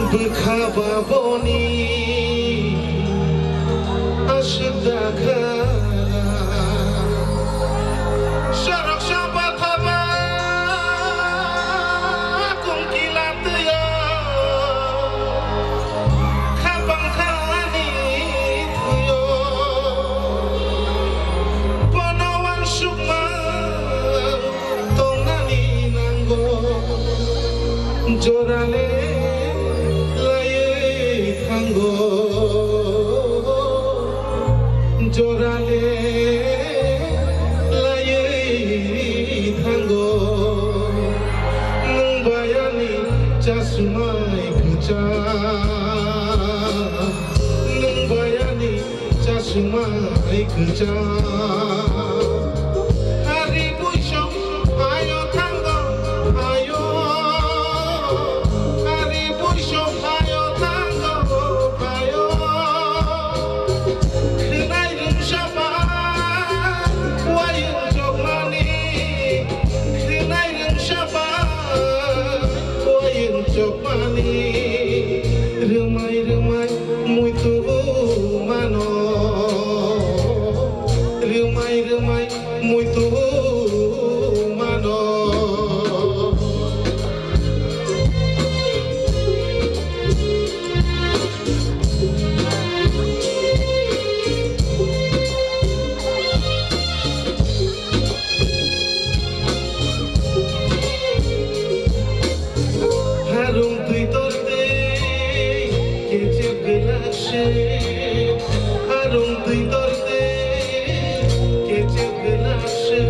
Bekhababoni Ashdaka Syarak syabat haba Kum kilat ya Kabang kani tuyo Panawan sukma Tongnani nanggo Jorale Jorale laye tanggo nung bayani jasumai keja nung bayani jasumai keja hari buisok ayo tanggo ayo hari buisok ayo tanggo ayo Remai-remai muito mano Remai-remai muito mano Harum tuitor Harum tuitor te kecep gelashe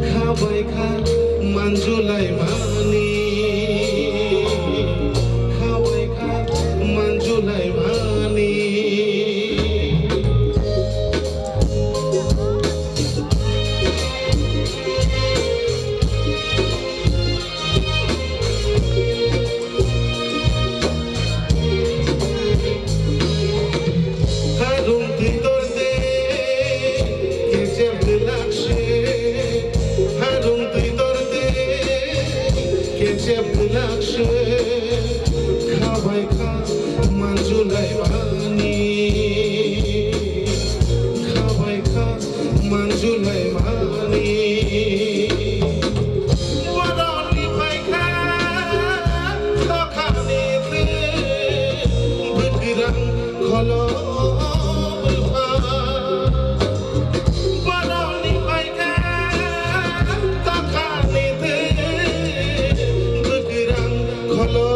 Khabai kha manjulai mani Khabai kha manjulai mani Khabai kha manjulai mani Khabai kha manjulai mani Wadoni bai kha tokhani te bergerak kholo berpa Wadoni bai kha tokhani te bergerak kholo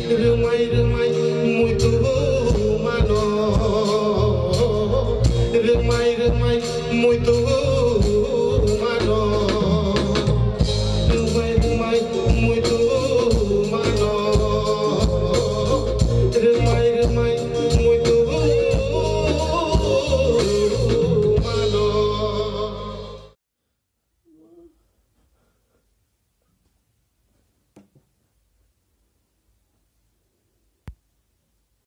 Remai-remai muito mano Remai-remai muito mano Remai-remai muito mano Remai